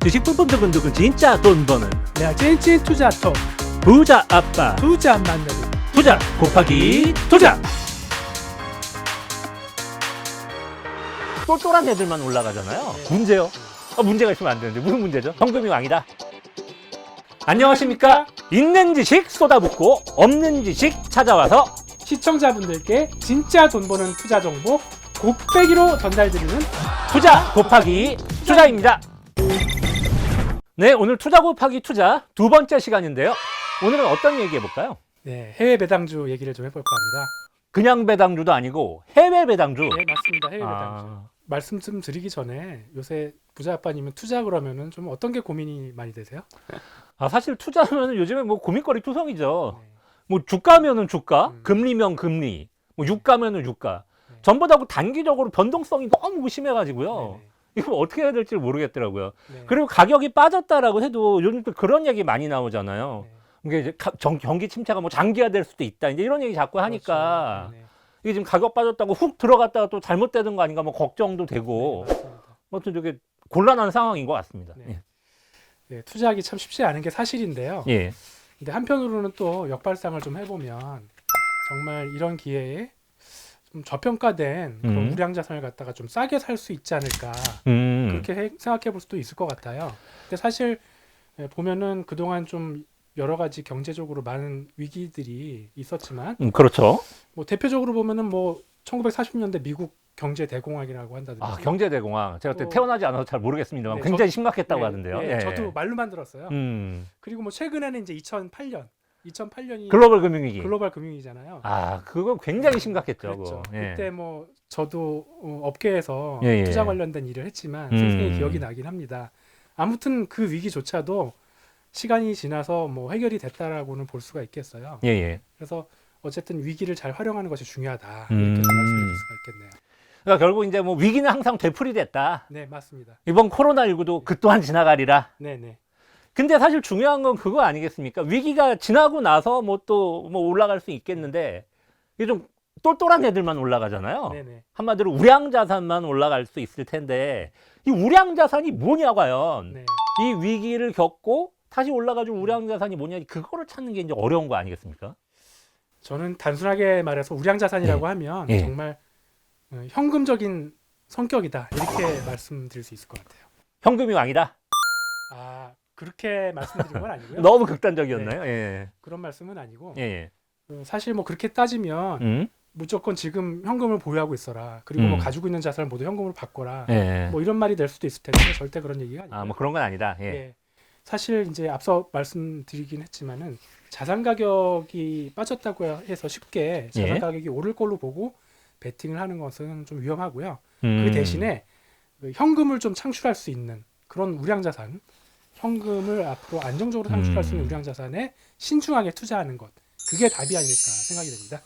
주식 뿜뿜 두근두근 진짜 돈 버는 내가 찐찐 투자 톡 부자 아빠 투자 만나기 투자 곱하기 투자. 똘똘한 애들만 올라가잖아요. 문제요? 문제가 있으면 안 되는데 무슨 문제죠? 현금이 왕이다. 안녕하십니까? 있는 지식 쏟아붓고 없는 지식 찾아와서 시청자분들께 진짜 돈 버는 투자 정보 곱빼기로 전달드리는 투자 곱하기 투자입니다. 네, 오늘 투자 곱하기 투자 두 번째 시간인데요. 오늘은 어떤 얘기 해볼까요? 네, 해외 배당주 얘기를 좀 해볼까 합니다. 그냥 배당주도 아니고 해외 배당주. 네, 맞습니다. 해외 배당주. 말씀 좀 드리기 전에 요새 부자 아빠님은 투자 그러면은 좀 어떤 게 고민이 많이 되세요? 사실 투자하면 요즘에 뭐 고민거리 투성이죠. 네. 뭐 주가면은 주가, 금리면 금리, 뭐 유가면은 유가. 전부 다 단기적으로 변동성이 너무 심해가지고요. 네. 이거 어떻게 해야 될지 모르겠더라고요. 네. 그리고 가격이 빠졌다라고 해도 요즘 또 그런 얘기 많이 나오잖아요. 네. 이게 이제 경기 침체가 뭐 장기화될 수도 있다. 이제 이런 얘기 자꾸 하니까 그렇죠. 네. 이게 지금 가격 빠졌다고 훅 들어갔다가 또 잘못되는 거 아닌가 뭐 걱정도 되고. 네, 맞습니다. 아무튼 되게 곤란한 상황인 것 같습니다. 네. 네, 투자하기 참 쉽지 않은 게 사실인데요. 예. 근데 한편으로는 또 역발상을 좀 해보면 정말 이런 기회에 좀 저평가된 그런 우량 자산을 갖다가 좀 싸게 살 수 있지 않을까 그렇게 생각해 볼 수도 있을 것 같아요. 근데 사실 보면은 그동안 좀 여러 가지 경제적으로 많은 위기들이 있었지만 그렇죠. 뭐 대표적으로 보면은 뭐 1940년대 미국 경제 대공황이라고 한다든지 경제 대공황. 제가 그때 태어나지 않아서 잘 모르겠습니다만 네, 굉장히 심각했다고 네, 하던데요. 네, 예. 저도 말로만 들었어요. 그리고 뭐 최근에는 이제 2008년이 글로벌 금융위기. 글로벌 금융위기잖아요. 그거 굉장히 심각했죠. 그렇죠. 그거. 예. 그때 뭐 저도 업계에서 예, 예. 투자 관련된 일을 했지만 생생히 기억이 나긴 합니다. 아무튼 그 위기조차도 시간이 지나서 뭐 해결이 됐다라고는 볼 수가 있겠어요. 예, 예. 그래서 어쨌든 위기를 잘 활용하는 것이 중요하다 이렇게 음. 좀 말씀드릴 수가 있겠네요. 그러니까 결국 이제 뭐 위기는 항상 되풀이됐다. 네, 맞습니다. 이번 코로나19도 그 또한 지나가리라. 네, 네. 근데 사실 중요한 건 그거 아니겠습니까? 위기가 지나고 나서 뭐 또 뭐 올라갈 수 있겠는데 이게 좀 똘똘한 애들만 올라가잖아요. 네, 네. 한마디로 우량 자산만 올라갈 수 있을 텐데 이 우량 자산이 뭐냐 과연? 네. 이 위기를 겪고 다시 올라가지고 우량 자산이 뭐냐 그거를 찾는 게 이제 어려운 거 아니겠습니까? 저는 단순하게 말해서 우량 자산이라고 하면 예. 정말 현금적인 성격이다 이렇게 말씀드릴 수 있을 것 같아요. 현금이 왕이다. 그렇게 말씀드린 건 아니고요. 너무 극단적이었나요? 예. 그런 말씀은 아니고 예. 사실 뭐 그렇게 따지면 무조건 지금 현금을 보유하고 있어라. 그리고 뭐 가지고 있는 자산을 모두 현금으로 바꿔라. 예. 뭐 이런 말이 될 수도 있을 텐데 절대 그런 얘기가 아니고요. 뭐 그런 건 아니다. 예. 예. 사실 이제 앞서 말씀드리긴 했지만은 자산 가격이 빠졌다고 해서 쉽게 자산 예. 가격이 오를 걸로 보고 베팅을 하는 것은 좀 위험하고요. 그 대신에 현금을 좀 창출할 수 있는 그런 우량 자산, 현금을 앞으로 안정적으로 창출할 수 있는 우량 자산에 신중하게 투자하는 것, 그게 답이 아닐까 생각이 됩니다.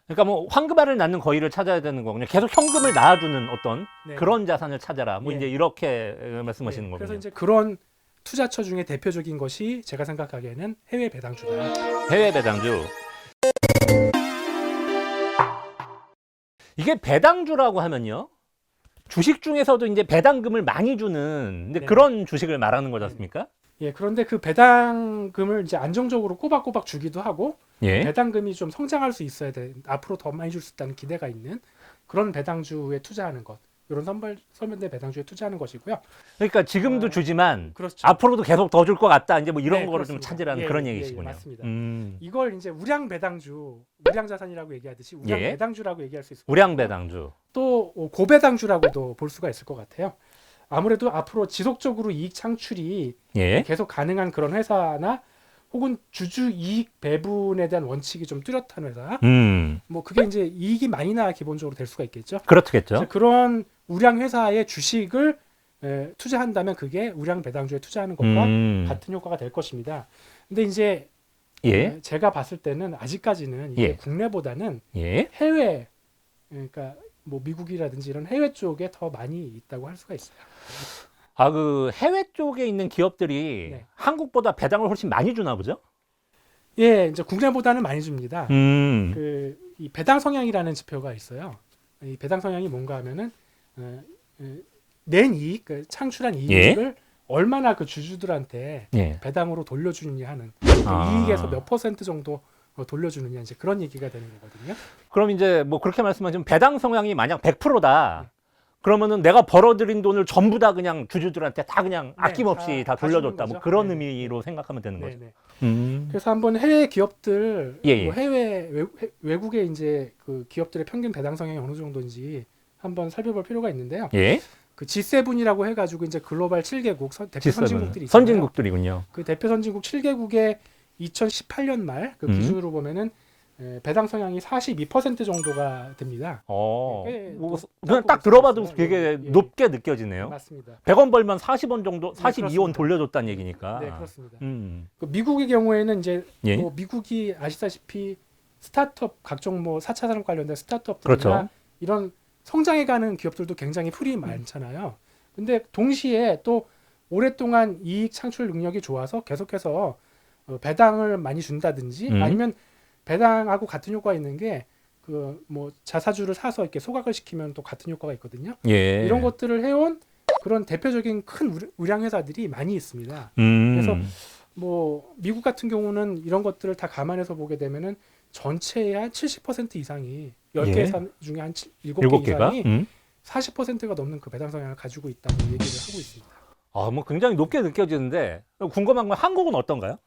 그러니까 뭐 황금알을 낳는 거위를 찾아야 되는 거군요. 계속 현금을 낳아주는 어떤 네. 그런 자산을 찾아라. 뭐 예. 이제 이렇게 말씀하시는 거군요. 그래서 이제 그런 투자처 중에 대표적인 것이 제가 생각하기에는 해외 배당주다. 해외 배당주. 이게 배당주라고 하면요. 주식 중에서도 이제 배당금을 많이 주는 근데 네. 그런 주식을 말하는 거지 않습니까? 예, 그런데 그 배당금을 이제 안정적으로 꼬박꼬박 주기도 하고 예. 배당금이 좀 성장할 수 있어야 돼. 앞으로 더 많이 줄 수 있다는 기대가 있는 그런 배당주에 투자하는 것. 이런 선별된 배당주에 투자하는 것이고요. 그러니까 지금도 주지만 그렇죠. 앞으로도 계속 더 줄 것 같다. 이제 뭐 이런 네, 거를 좀 그렇습니다. 찾으라는 예, 그런 예, 얘기시군요. 예, 맞습니다. 이걸 이제 우량 배당주, 우량 자산이라고 얘기하듯이 우량 예. 배당주라고 얘기할 수 있을 것 우량 같고요. 배당주. 또 고배당주라고도 볼 수가 있을 것 같아요. 아무래도 앞으로 지속적으로 이익 창출이 예. 계속 가능한 그런 회사나 혹은 주주 이익 배분에 대한 원칙이 좀 뚜렷한 회사, 뭐 그게 이제 이익이 많이 나야 기본적으로 될 수가 있겠죠. 그렇겠죠. 그런 우량 회사의 주식을 투자한다면 그게 우량 배당주에 투자하는 것과 같은 효과가 될 것입니다. 근데 이제 예. 제가 봤을 때는 아직까지는 이게 예. 국내보다는 예. 해외, 그러니까 뭐 미국이라든지 이런 해외 쪽에 더 많이 있다고 할 수가 있어요. 그 해외 쪽에 있는 기업들이 네. 한국보다 배당을 훨씬 많이 주나 보죠? 예, 이제 국내보다는 많이 줍니다. 이 배당 성향이라는 지표가 있어요. 이 배당 성향이 뭔가 하면은 낸 이익, 창출한 이익을 얼마나 그 주주들한테 예. 배당으로 돌려주느냐 하는 아. 이익에서 몇 % 정도 돌려주느냐 이제 그런 얘기가 되는 거거든요. 그럼 이제 뭐 그렇게 말씀하시면 배당 성향이 만약 100%다. 그러면은 내가 벌어들인 돈을 전부 다 그냥 주주들한테 다 그냥 네, 아낌없이 다 다 주는 돌려줬다. 뭐 거죠. 그런 네네. 의미로 생각하면 되는 거죠. 네네. 그래서 한번 해외 기업들, 예. 뭐 해외 외국의 이제 그 기업들의 평균 배당 성향이 어느 정도인지 한번 살펴볼 필요가 있는데요. 예. 그 G7이라고 해가지고 이제 글로벌 7개국 대표 G7. 선진국들이 있잖아요. 선진국들이군요. 그 대표 선진국 7개국의 2018년 말 그 기준으로 보면은 배당 성향이 42% 정도가 됩니다. 꽤 뭐 높다고 그냥 딱 볼수 들어봐도 있어요. 되게 예, 예. 높게 느껴지네요. 맞습니다. 100원 벌면 40원 정도, 네, 42원 그렇습니다. 돌려줬다는 얘기니까. 네, 그렇습니다. 그 미국의 경우에는 이제 예. 뭐 미국이 아시다시피 스타트업 각종 뭐 4차 산업 관련된 스타트업들이나 그렇죠. 이런 성장해가는 기업들도 굉장히 풀이 많잖아요. 근데 동시에 또 오랫동안 이익 창출 능력이 좋아서 계속해서 배당을 많이 준다든지 아니면 배당하고 같은 효과가 있는 게 그 뭐 자사주를 사서 이렇게 소각을 시키면 또 같은 효과가 있거든요. 예. 이런 것들을 해온 그런 대표적인 큰 우량 회사들이 많이 있습니다. 그래서 뭐 미국 같은 경우는 이런 것들을 다 감안해서 보게 되면은 전체의 한 70% 이상이 10개 예. 회사 중에 한 7개 7개가? 이상이 40%가 넘는 그 배당 성향을 가지고 있다고 얘기를 하고 있습니다. 아, 뭐 굉장히 높게 느껴지는데 궁금한 건 한국은 어떤가요?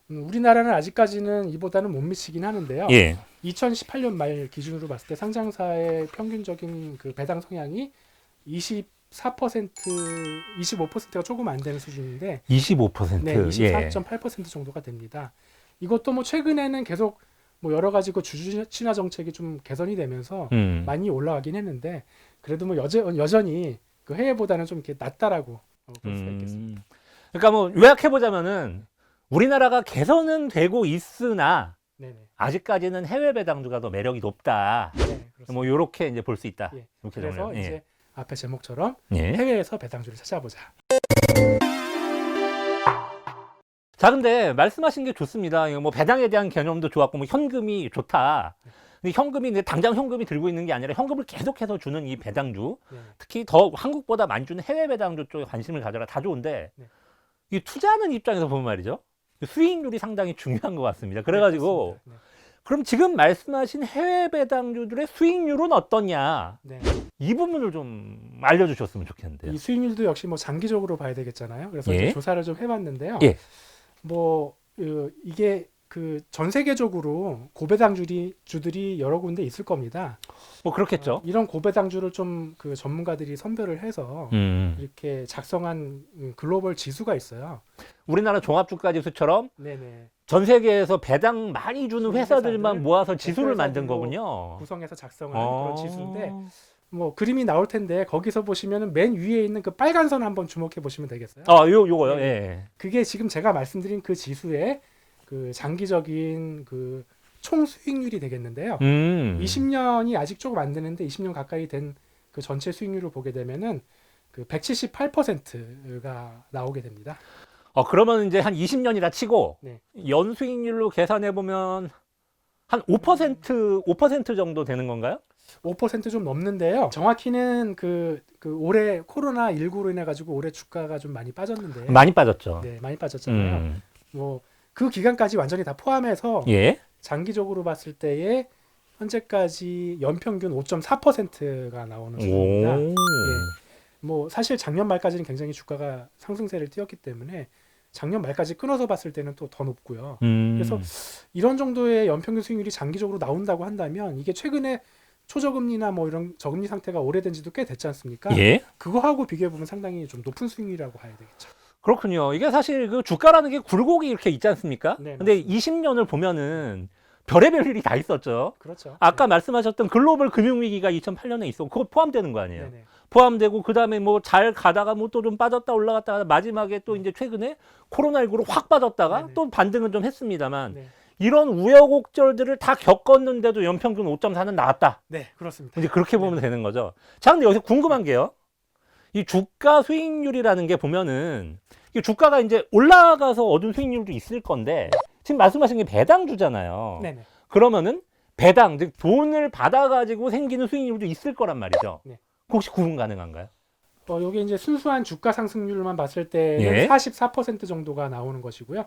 우리나라는 아직까지는 이보다는 못 미치긴 하는데요. 예. 2018년 말 기준으로 봤을 때 상장사의 평균적인 그 배당 성향이 24%, 25%가 조금 안 되는 수준인데 25%. 네, 24.8% 정도가 됩니다. 이것도 뭐 최근에는 계속 뭐 여러 가지 그 주주 친화 정책이 좀 개선이 되면서 많이 올라가긴 했는데 그래도 뭐 여전히 그 해외보다는 좀 이렇게 낮다라고 볼 수가 있겠습니다. 그러니까 뭐 요약해 보자면은 우리나라가 개선은 되고 있으나 네네. 아직까지는 해외 배당주가 더 매력이 높다. 네, 그렇습니다. 뭐 요렇게 이제 볼 수 있다. 예. 이렇게 그래서 정리를. 이제 앞에 제목처럼 예. 해외에서 배당주를 찾아보자. 자, 근데 말씀하신 게 좋습니다. 이거 뭐 배당에 대한 개념도 좋았고 뭐 현금이 좋다. 근데 현금이 이제 당장 현금이 들고 있는 게 아니라 현금을 계속해서 주는 이 배당주, 네. 특히 더 한국보다 많이 주는 해외 배당주 쪽에 관심을 가져라 다 좋은데 네. 이 투자하는 입장에서 보면 말이죠. 수익률이 상당히 중요한 것 같습니다. 그래가지고 네, 그럼 지금 말씀하신 해외 배당주들의 수익률은 어떠냐? 네. 이 부분을 좀 알려주셨으면 좋겠는데요. 이 수익률도 역시 뭐 장기적으로 봐야 되겠잖아요. 그래서 예. 이제 조사를 좀 해봤는데요. 예. 뭐 이게 그 전 세계적으로 고배당주들이 여러 군데 있을 겁니다. 뭐 그렇겠죠. 이런 고배당주를 좀 그 전문가들이 선별을 해서 이렇게 작성한 글로벌 지수가 있어요. 우리나라 종합주가지수처럼 네네. 전 세계에서 배당 많이 주는 회사들만 회사들, 모아서 지수를 만든 대표 거군요. 구성해서 작성한 그런 어. 지수인데 뭐 그림이 나올 텐데 거기서 보시면은 맨 위에 있는 그 빨간 선 한번 주목해 보시면 되겠어요. 요거요. 네. 예. 그게 지금 제가 말씀드린 그 지수의 그 장기적인 그 총 수익률이 되겠는데요. 20년이 아직 조금 안 되는데 20년 가까이 된 그 전체 수익률을 보게 되면은 그 178%가 나오게 됩니다. 그러면 이제 한 20년이라 치고 네. 연수익률로 계산해 보면 한 5% 정도 되는 건가요? 5% 좀 넘는데요. 정확히는 그 올해 코로나 19로 인해 가지고 올해 주가가 좀 많이 빠졌는데 많이 빠졌죠. 네, 많이 빠졌잖아요. 음. 뭐 그 기간까지 완전히 다 포함해서 예. 장기적으로 봤을 때에 현재까지 연평균 5.4%가 나오는 수준입니다. 오. 뭐 사실 작년 말까지는 굉장히 주가가 상승세를 띄었기 때문에 작년 말까지 끊어서 봤을 때는 또 더 높고요. 그래서 이런 정도의 연평균 수익률이 장기적으로 나온다고 한다면 이게 최근에 초저금리나 뭐 이런 저금리 상태가 오래된 지도 꽤 됐지 않습니까? 예. 그거하고 비교해 보면 상당히 좀 높은 수익률이라고 봐야 되겠죠. 그렇군요. 이게 사실 그 주가라는 게 굴곡이 이렇게 있지 않습니까? 네, 근데 맞습니다. 20년을 보면은 별의별 일이 다 있었죠. 그렇죠. 아까 말씀하셨던 글로벌 금융위기가 2008년에 있었고 그거 포함되는 거 아니에요? 네네. 포함되고 그다음에 뭐 잘 가다가 뭐 또 좀 빠졌다 올라갔다가 마지막에 또 이제 최근에 코로나19로 확 빠졌다가 네네. 또 반등은 좀 했습니다만 네. 이런 우여곡절들을 다 겪었는데도 연평균 5.4는 나왔다. 네, 그렇습니다. 이제 그렇게 보면 되는 거죠. 자, 근데 여기서 궁금한 게요. 이 주가 수익률이라는 게 보면은 이 주가가 이제 올라가서 얻은 수익률도 있을 건데 지금 말씀하신 게 배당주잖아요. 네네. 그러면은 배당, 즉 돈을 받아가지고 생기는 수익률도 있을 거란 말이죠. 네. 혹시 구분 가능한가요? 요게 이제 순수한 주가 상승률만 봤을 때는 예. 44% 정도가 나오는 것이고요.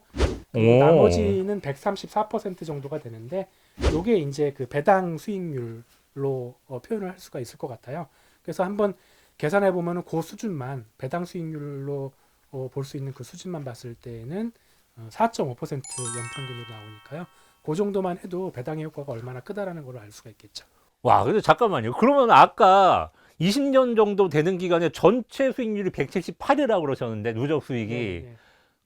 오. 나머지는 134% 정도가 되는데 요게 이제 그 배당 수익률로 표현을 할 수가 있을 것 같아요. 그래서 한번 계산해 보면은 그 수준만 배당 수익률로 볼 수 있는 그 수준만 봤을 때는 4.5% 연평균으로 나오니까요. 그 정도만 해도 배당의 효과가 얼마나 크다라는 걸 알 수가 있겠죠. 와, 근데 잠깐만요. 그러면 아까 20년 정도 되는 기간에 전체 수익률이 178이라고 그러셨는데 누적 수익이 네.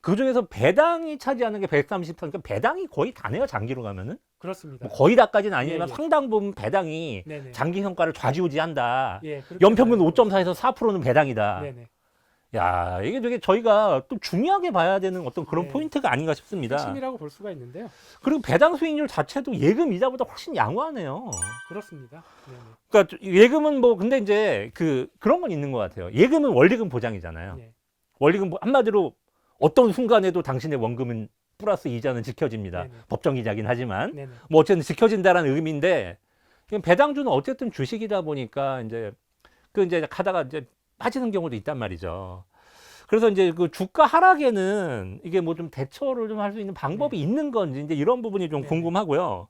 그 중에서 배당이 차지하는 게 130%. 그러니까 배당이 거의 다네요, 장기로 가면은. 그렇습니다. 뭐 거의 다까지는 아니지만 예. 상당 부분 배당이 네네. 장기 성과를 좌지우지한다. 예, 그렇게 연평균 봐야 5.4에서 4%는 배당이다. 네네. 야, 이게 되게 저희가 또 중요하게 봐야 되는 어떤 그런 네. 포인트가 아닌가 싶습니다. 핵심이라고 볼 수가 있는데요. 그리고 배당 수익률 자체도 예금 이자보다 훨씬 양호하네요. 그렇습니다. 네네. 그러니까 예금은 뭐 근데 이제 그런 건 있는 것 같아요. 예금은 원리금 보장이잖아요. 네. 원리금 한마디로 어떤 순간에도 당신의 원금은 플러스 이자는 지켜집니다. 네네. 법정 이자긴 하지만 네네. 뭐 어쨌든 지켜진다라는 의미인데 배당주는 어쨌든 주식이다 보니까 이제 이제 가다가 이제 빠지는 경우도 있단 말이죠. 그래서 이제 그 주가 하락에는 이게 뭐 좀 대처를 좀 할 수 있는 방법이 네. 있는 건지 이제 이런 부분이 좀 네네. 궁금하고요.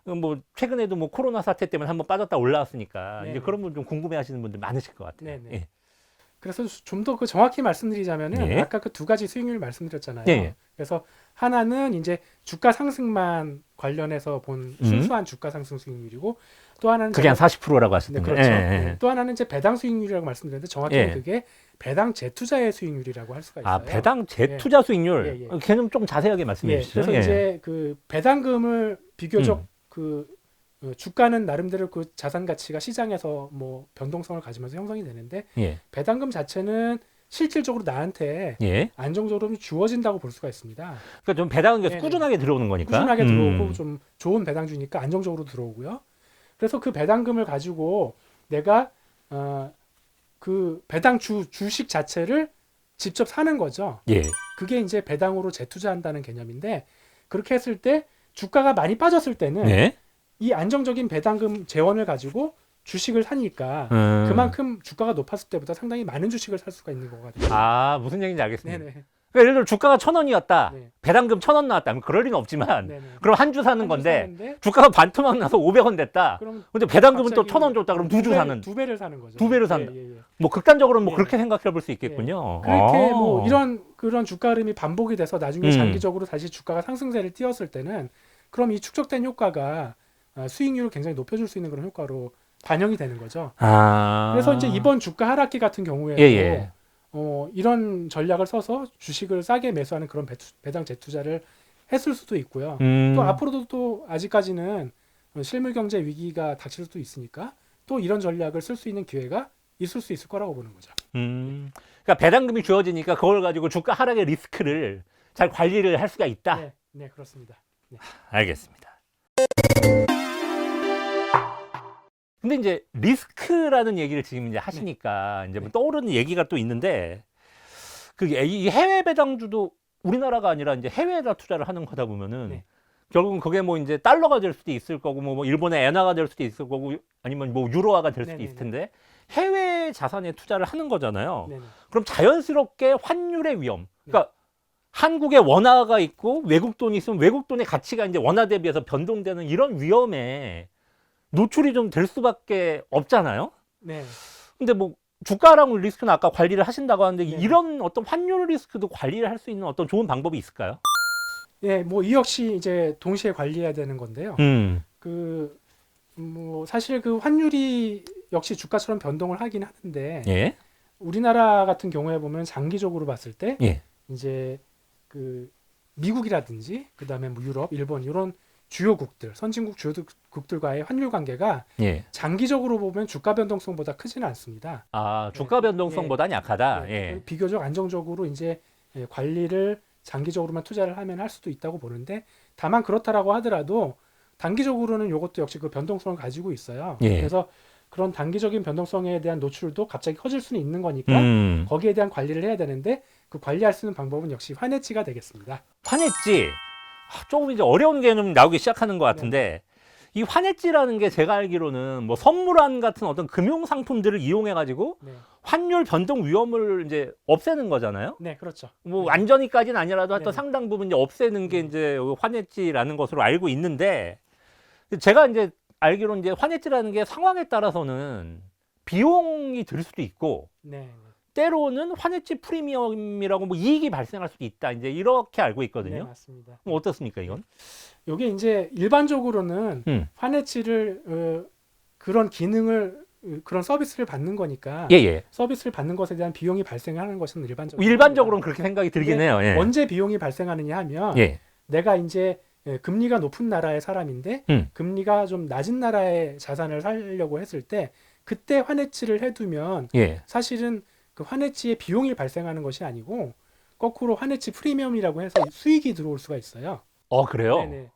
뭐 최근에도 뭐 코로나 사태 때문에 한번 빠졌다 올라왔으니까 이제 네네. 그런 부분 좀 궁금해하시는 분들 많으실 것 같아요. 네네. 예. 그래서 좀 더 그 정확히 말씀드리자면은 예. 아까 그 두 가지 수익률 말씀드렸잖아요. 예. 그래서 하나는 이제 주가 상승만 관련해서 본 순수한 주가 상승 수익률이고 또 하나는 그게 한 40%라고 네, 하셨던 그렇죠. 거예요. 네, 또 하나는 이제 배당 수익률이라고 말씀드렸는데 정확히는 예. 그게 배당 재투자의 수익률이라고 할 수가 있어요. 아, 배당 재투자 수익률. 예, 예. 개념 좀 자세하게 말씀해 예, 주시죠. 그래서 예. 이제 그 배당금을 비교적 주가는 나름대로 그 자산 가치가 시장에서 뭐 변동성을 가지면서 형성이 되는데 예. 배당금 자체는 실질적으로 나한테 예. 안정적으로 좀 주어진다고 볼 수가 있습니다. 그러니까 좀 배당은 계속 네네. 꾸준하게 들어오는 거니까. 꾸준하게 들어오고 좀 좋은 배당주니까 안정적으로 들어오고요. 그래서 그 배당금을 가지고 내가 그 배당 주식 자체를 직접 사는 거죠. 예. 그게 이제 배당으로 재투자한다는 개념인데 그렇게 했을 때 주가가 많이 빠졌을 때는 네. 이 안정적인 배당금 재원을 가지고 주식을 사니까 그만큼 주가가 높았을 때보다 상당히 많은 주식을 살 수가 있는 거거든요. 아, 무슨 얘기인지 알겠습니다. 네네. 그러니까 예를 들어 주가가 1,000원이었다. 네. 배당금 1,000원 나왔다. 그럴 리는 없지만 네네. 그럼 한 주 사는 한주 건데 사는데 주가가 반토막 나서 500원 됐다. 그럼 근데 배당금은 또 갑자기 1,000원 줬다. 그럼 두 주 사는. 두 배를 사는 거죠. 두 배를 산다. 예. 뭐 극단적으로는 뭐 예. 그렇게 생각해 볼 수 있겠군요. 그렇게 아. 뭐 그런 주가 흐름이 반복이 돼서 나중에 음. 장기적으로 다시 주가가 상승세를 띄웠을 때는 그럼 이 축적된 효과가 수익률을 굉장히 높여줄 수 있는 그런 효과로 반영이 되는 거죠. 아. 그래서 이제 이번 주가 하락기 같은 경우에도 예. 이런 전략을 써서 주식을 싸게 매수하는 그런 배당 재투자를 했을 수도 있고요. 또 앞으로도 또 아직까지는 실물 경제 위기가 닥칠 수도 있으니까 또 이런 전략을 쓸 수 있는 기회가 있을 수 있을 거라고 보는 거죠. 그러니까 배당금이 주어지니까 그걸 가지고 주가 하락의 리스크를 잘 관리를 할 수가 있다. 네, 그렇습니다. 네. 알겠습니다. 근데 이제 리스크라는 얘기를 지금 이제 하시니까 이제 뭐 떠오르는 얘기가 또 있는데 이 해외 배당주도 우리나라가 아니라 이제 해외에다 투자를 하는 거다 보면은 결국은 그게 뭐 이제 달러가 될 수도 있을 거고 뭐 일본의 엔화가 될 수도 있을 거고 아니면 뭐 유로화가 될 수도 있을 텐데 해외 자산에 투자를 하는 거잖아요. 그럼 자연스럽게 환율의 위험. 그러니까 한국에 원화가 있고 외국 돈이 있으면 외국 돈의 가치가 이제 원화 대비해서 변동되는 이런 위험에 노출이 좀 될 수밖에 없잖아요. 네. 근데 뭐 주가랑 리스크는 아까 관리를 하신다고 하는데 이런 어떤 환율 리스크도 관리를 할 수 있는 어떤 좋은 방법이 있을까요? 예, 뭐 이 역시 이제 동시에 관리해야 되는 건데요. 뭐 사실 그 환율이 역시 주가처럼 변동을 하긴 하는데 예. 우리나라 같은 경우에 보면 장기적으로 봤을 때 예. 이제 그 미국이라든지 그다음에 뭐 유럽, 일본 이런 주요국들, 선진국 주요국들과의 환율 관계가 장기적으로 보면 주가 변동성보다 크지는 않습니다. 아, 주가 변동성보다는 약하다. 비교적 안정적으로 이제 관리를 장기적으로만 투자를 하면 할 수도 있다고 보는데 다만 그렇다라고 하더라도 단기적으로는 이것도 역시 그 변동성을 가지고 있어요. 그래서 그런 단기적인 변동성에 대한 노출도 갑자기 커질 수는 있는 거니까 거기에 대한 관리를 해야 되는데 그 관리할 수 있는 방법은 역시 환해지가 되겠습니다. 환해지. 조금 이제 어려운 개념이 나오기 시작하는 것 같은데 이 환해지라는 게 제가 알기로는 뭐 선물환 같은 어떤 금융 상품들을 이용해 가지고 환율 변동 위험을 이제 없애는 거잖아요. 네, 그렇죠. 뭐 완전히까지는 아니라도 하여튼 네네. 상당 부분 이제 없애는 게 이제 환해지라는 것으로 알고 있는데, 제가 이제 알기로 이제 환해지라는 게 상황에 따라서는 비용이 들 수도 있고, 네. 때로는 환해지 프리미엄이라고 뭐 이익이 발생할 수도 있다. 이제 이렇게 알고 네, 있거든요. 맞습니다. 뭐 어떻습니까, 이건? 요게 이제 일반적으로는 환해지를 그런 기능을 그런 서비스를 받는 거니까 예, 예. 서비스를 받는 것에 대한 비용이 발생하는 것은 일반적으로 일반적으로는 그렇게 생각이 들긴 해요. 예. 언제 비용이 발생하느냐 하면 예. 내가 이제 금리가 높은 나라의 사람인데 금리가 좀 낮은 나라의 자산을 살려고 했을 때 그때 환해지를 해두면 예. 사실은 그 환해지의 비용이 발생하는 것이 아니고 거꾸로 환해지 프리미엄이라고 해서 수익이 들어올 수가 있어요. 그래요? 네네.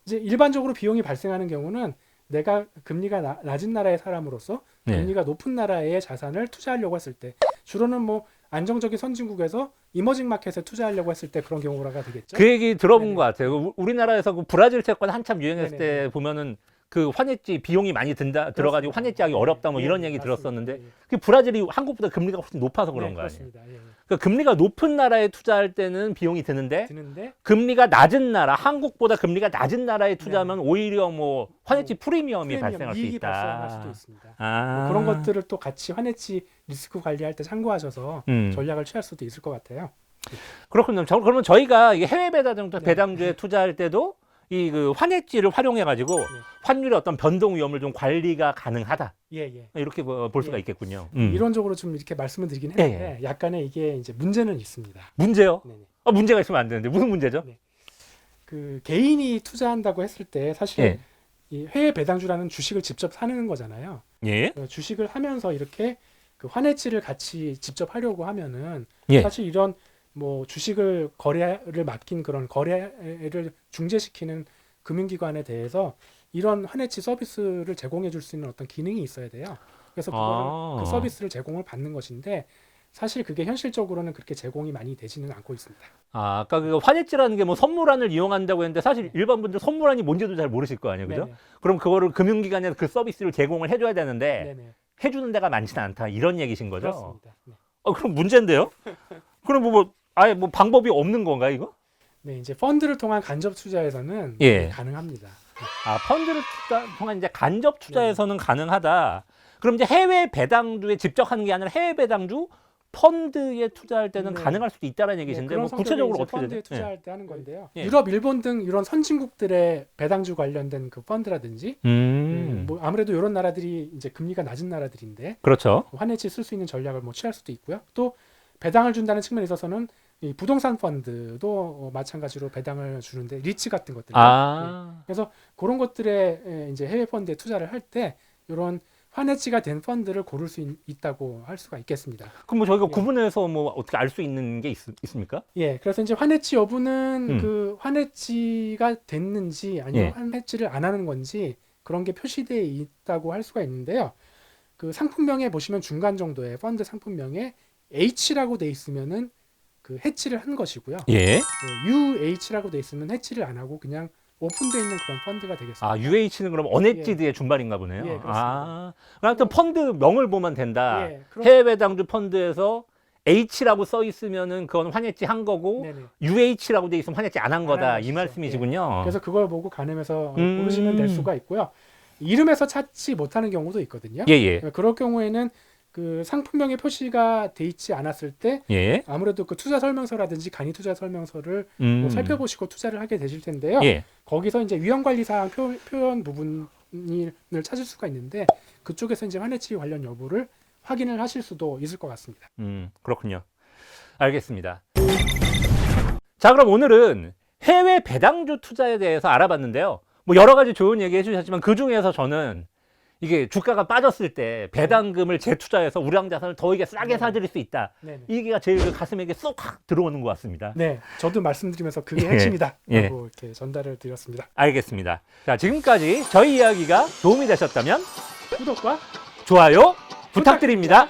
이제 일반적으로 비용이 발생하는 경우는 내가 금리가 낮은 나라의 사람으로서 네. 금리가 높은 나라의 자산을 투자하려고 했을 때 주로는 뭐 안정적인 선진국에서 이머징 마켓에 투자하려고 했을 때 그런 경우가 되겠죠. 그 얘기 들어본 네네. 것 같아요. 우리나라에서 그 브라질 채권 한참 유행했을 네네. 때 보면은 그 환해지 비용이 많이 들어가지고 환해지하기 어렵다 뭐 이런 얘기 들었었는데, 그 브라질이 한국보다 금리가 훨씬 높아서 그런 거 아니에요? 그렇습니다. 예, 예. 그러니까 금리가 높은 나라에 투자할 때는 비용이 드는데 드는데 금리가 낮은 나라, 한국보다 금리가 낮은 나라에 투자하면 오히려 뭐 환해지 프리미엄이 프리미엄 발생할 수 이익이 있다. 발생할 수도 있습니다. 아. 뭐 그런 것들을 또 같이 환해지 리스크 관리할 때 참고하셔서 전략을 취할 수도 있을 것 같아요. 그렇군요. 그러면 저희가 이게 해외 배당주 네. 배당주에 투자할 때도 이 그 환해지를 활용해 가지고 환율의 어떤 변동 위험을 좀 관리가 가능하다. 예, 예. 이렇게 볼 수가 예. 있겠군요. 이론적으로 좀 이렇게 말씀을 드리긴 했는데 약간의 이게 이제 문제는 있습니다. 문제요? 네네. 문제가 있으면 안 되는데 무슨 문제죠? 네. 그 개인이 투자한다고 했을 때 사실 이 해외 배당주라는 주식을 직접 사는 거잖아요. 예. 주식을 하면서 이렇게 그 환해지를 같이 직접 하려고 하면은 예. 사실 이런 뭐 주식을 거래를 맡긴 그런 거래를 중재시키는 금융기관에 대해서 이런 환해지 서비스를 제공해 줄 수 있는 어떤 기능이 있어야 돼요. 그래서 그거를 그 서비스를 제공을 받는 것인데 사실 그게 현실적으로는 그렇게 제공이 많이 되지는 않고 있습니다. 아까 그 환해지라는 게 뭐 선물안을 이용한다고 했는데 사실 일반 분들 선물안이 뭔지도 잘 모르실 거 아니에요, 그죠? 네네. 그럼 그거를 금융기관에서 그 서비스를 제공을 해줘야 되는데 네네. 해주는 데가 많지는 않다 이런 얘기신 거죠? 그렇습니다. 네. 그럼 문제인데요? 그럼 뭐 아예 뭐 방법이 없는 건가 이거? 네, 이제 펀드를 통한 간접 투자에서는 가능합니다. 펀드를 통한 이제 간접 투자에서는 가능하다. 그럼 이제 해외 배당주에 직접 하는 게 아니라 해외 배당주 펀드에 투자할 때는 가능할 수도 있다는 얘기신데 뭐 구체적으로 어떻게 펀드에 되죠? 투자할 때 하는 건데요. 예. 유럽, 일본 등 이런 선진국들의 배당주 관련된 그 펀드라든지 뭐 아무래도 이런 나라들이 이제 금리가 낮은 나라들인데 그렇죠. 환해지 쓸 수 있는 전략을 뭐 취할 수도 있고요. 또 배당을 준다는 측면에 있어서는 이 부동산 펀드도 마찬가지로 배당을 주는데 리츠 같은 것들. 그래서 그런 것들에 이제 해외 펀드에 투자를 할 때 이런 환해지가 된 펀드를 고를 수 있다고 할 수가 있겠습니다. 그럼 뭐 저희가 구분해서 뭐 어떻게 알 수 있는 게 있습니까? 예, 그래서 이제 환해지 여부는 그 환해지가 됐는지 아니면 환해지를 안 하는 건지 그런 게 표시되어 있다고 할 수가 있는데요. 그 상품명에 보시면 중간 정도의 펀드 상품명에 H라고 돼 있으면은 그 해치를 한 것이고요. 예. UH라고 돼 있으면 해치를 안 하고 그냥 오픈되어 있는 그런 펀드가 되겠습니다. UH는 그럼 언헤지드의 준말인가 보네요. 예, 그렇습니다. 아무튼 펀드 명을 보면 된다. 그럼- 해외 배당주 펀드에서 H라고 써 있으면은 그건 환해지 한 거고 네네. UH라고 돼 있으면 환해지 안 한 거다 안 한 이 것이죠. 말씀이시군요. 그래서 그걸 보고 가늠해서 고르시면 될 수가 있고요. 이름에서 찾지 못하는 경우도 있거든요. 예. 그럴 경우에는 그 상품명에 표시가 돼 있지 않았을 때 예. 아무래도 그 투자 설명서라든지 간이 투자 설명서를 뭐 살펴보시고 투자를 하게 되실 텐데요. 예. 거기서 이제 위험관리사항 표현 부분을 찾을 수가 있는데 그쪽에서 이제 환해지 관련 여부를 확인을 하실 수도 있을 것 같습니다. 그렇군요. 알겠습니다. 자, 그럼 오늘은 해외 배당주 투자에 대해서 알아봤는데요. 뭐 여러 가지 좋은 얘기 해주셨지만 그 중에서 저는 이게 주가가 빠졌을 때 배당금을 재투자해서 우량자산을 더 이게 싸게 사들일 수 있다. 네네. 이게 제일 그 가슴에게 쏙 들어오는 것 같습니다. 네, 저도 말씀드리면서 그게 핵심이다. 예. 라고 이렇게 전달을 드렸습니다. 알겠습니다. 자, 지금까지 저희 이야기가 도움이 되셨다면 구독과 좋아요 부탁드립니다.